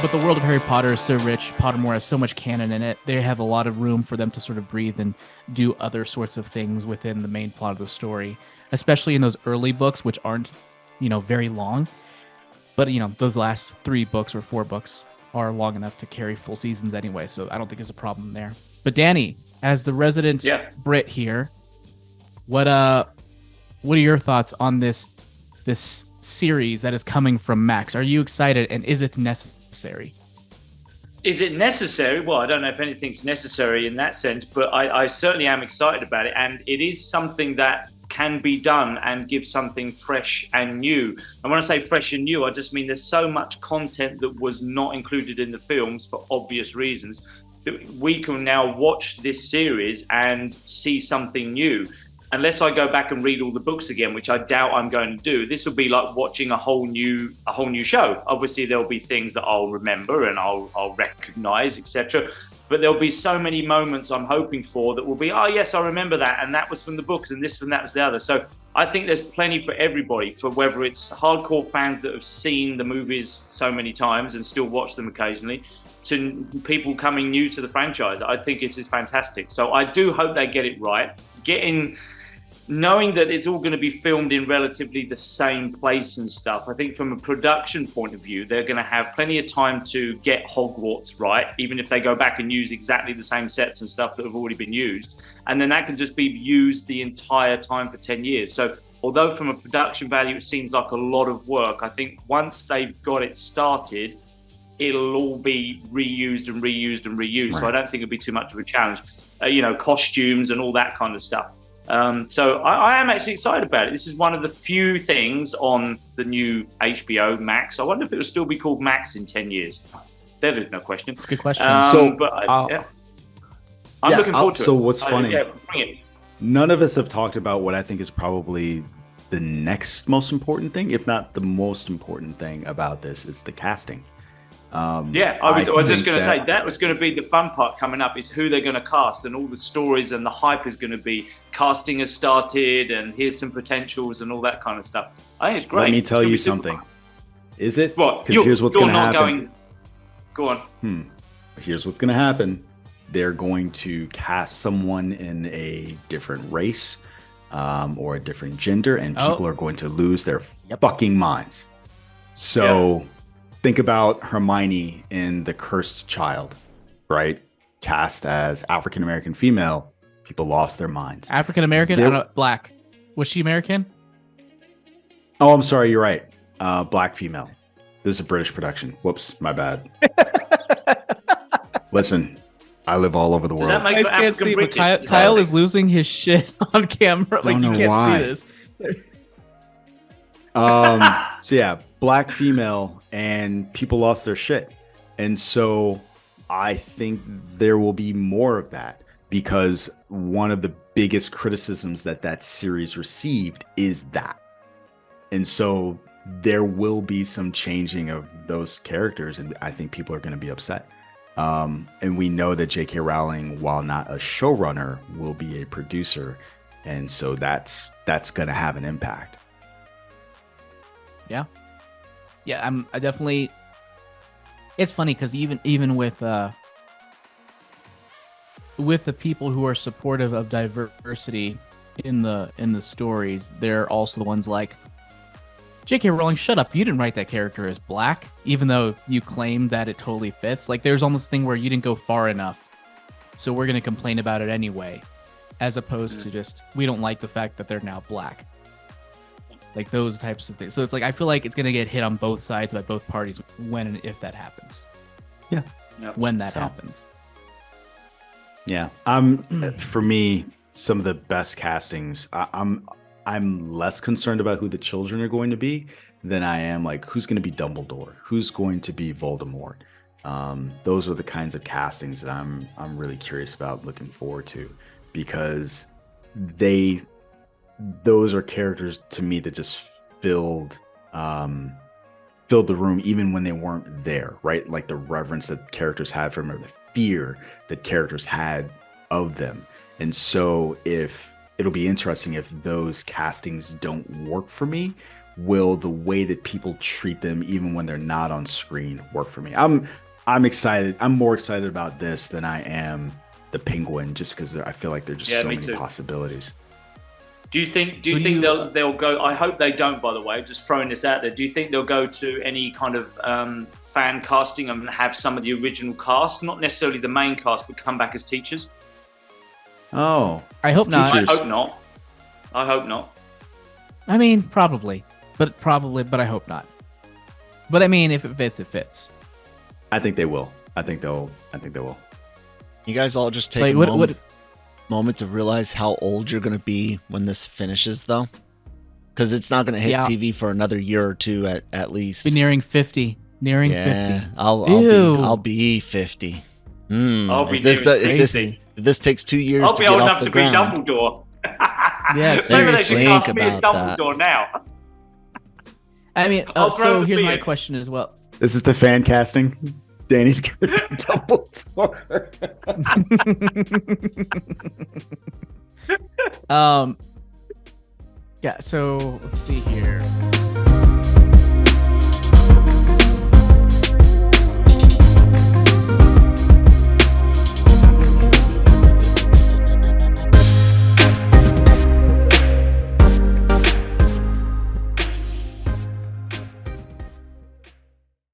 but the world of Harry Potter is so rich. Pottermore has so much canon in it. They have a lot of room for them to sort of breathe and do other sorts of things within the main plot of the story, especially in those early books, which aren't, very long. But, those last 3 books or 4 books are long enough to carry full seasons anyway. So I don't think there's a problem there. But Danny, as the resident Brit here, what are your thoughts on this series that is coming from Max? Are you excited, and is it necessary? Is it necessary? Well, I don't know if anything's necessary in that sense, but I certainly am excited about it. And it is something that can be done and give something fresh and new. And when I say fresh and new, I just mean there's so much content that was not included in the films for obvious reasons that we can now watch this series and see something new. Unless I go back and read all the books again, which I doubt I'm going to do, this will be like watching a whole new show. Obviously, there'll be things that I'll remember and I'll recognize, etc. But there'll be so many moments I'm hoping for that will be, oh yes, I remember that, and that was from the books, and this and that was the other. So I think there's plenty for everybody, for whether it's hardcore fans that have seen the movies so many times and still watch them occasionally, to people coming new to the franchise. I think this is fantastic. So I do hope they get it right. Knowing that it's all going to be filmed in relatively the same place and stuff, I think from a production point of view, they're going to have plenty of time to get Hogwarts right, even if they go back and use exactly the same sets and stuff that have already been used. And then that can just be used the entire time for 10 years. So although from a production value, it seems like a lot of work, I think once they've got it started, it'll all be reused and reused and reused. Right. So I don't think it'll be too much of a challenge. Costumes and all that kind of stuff. So I am actually excited about it. This is one of the few things on the new HBO Max. I wonder if it will still be called Max in 10 years. There is no question. That's a good question. I'm looking forward to it. So what's funny, bring it. None of us have talked about what I think is probably the next most important thing, if not the most important thing about this, is the casting. I was just going to say that was going to be the fun part coming up, is who they're going to cast, and all the stories and the hype is going to be casting has started and here's some potentials and all that kind of stuff. I think it's great. Let me tell you something. Is it? What? Because here's what's going to happen. Go on. Here's what's going to happen. They're going to cast someone in a different race or a different gender, and people are going to lose their fucking minds. So think about Hermione in The Cursed Child, right? Cast as African-American female, people lost their minds. African-American? I don't know, black. Was she American? Oh, I'm sorry, you're right. Black female. This is a British production. Whoops, my bad. Listen, I live all over the world. I can't see, but Kyle is losing his shit on camera. Like, you can't see this. So yeah, black female, and people lost their shit. And so I think there will be more of that, because one of the biggest criticisms that series received is that. And so there will be some changing of those characters, and I think people are going to be upset. And we know that J.K. Rowling, while not a showrunner, will be a producer. And so that's going to have an impact. Yeah, I definitely. It's funny because even with the people who are supportive of diversity in the stories, they're also the ones like, J.K. Rowling, shut up! You didn't write that character as black, even though you claim that it totally fits. Like, there's almost a thing where you didn't go far enough, so we're gonna complain about it anyway, as opposed to just, we don't like the fact that they're now black. Like those types of things. So it's like, I feel like it's going to get hit on both sides by both parties when and if that happens. Yeah. When that happens. Yeah. For me, some of the best castings, I'm less concerned about who the children are going to be than I am like who's going to be Dumbledore, who's going to be Voldemort. Those are the kinds of castings that I'm really curious about, looking forward to, because those are characters to me that just filled the room even when they weren't there, right? Like the reverence that characters had for them, or the fear that characters had of them. And so it'll be interesting if those castings don't work for me, will the way that people treat them, even when they're not on screen, work for me. I'm excited. I'm more excited about this than I am the Penguin, just because I feel like there's just so many possibilities. Do you think they'll go? I hope they don't. By the way, just throwing this out there. Do you think they'll go to any kind of fan casting and have some of the original cast, not necessarily the main cast, but come back as teachers? Oh, I hope not. I hope not. I hope not. I mean, probably, but I hope not. But I mean, if it fits, it fits. I think they will. I think they will. You guys all just take a moment to realize how old you're going to be when this finishes, though, because it's not going to hit TV for another year or two at least. Be nearing 50. Nearing 50. I'll be 50. I'll be if this takes 2 years I'll to be get old off enough the to ground. be Dumbledore. Yes, maybe they should cast think me as about Dumbledore now. I mean, so here's my question as well. This is the fan casting. Danny's gonna be Dumbledore. Yeah, so let's see here.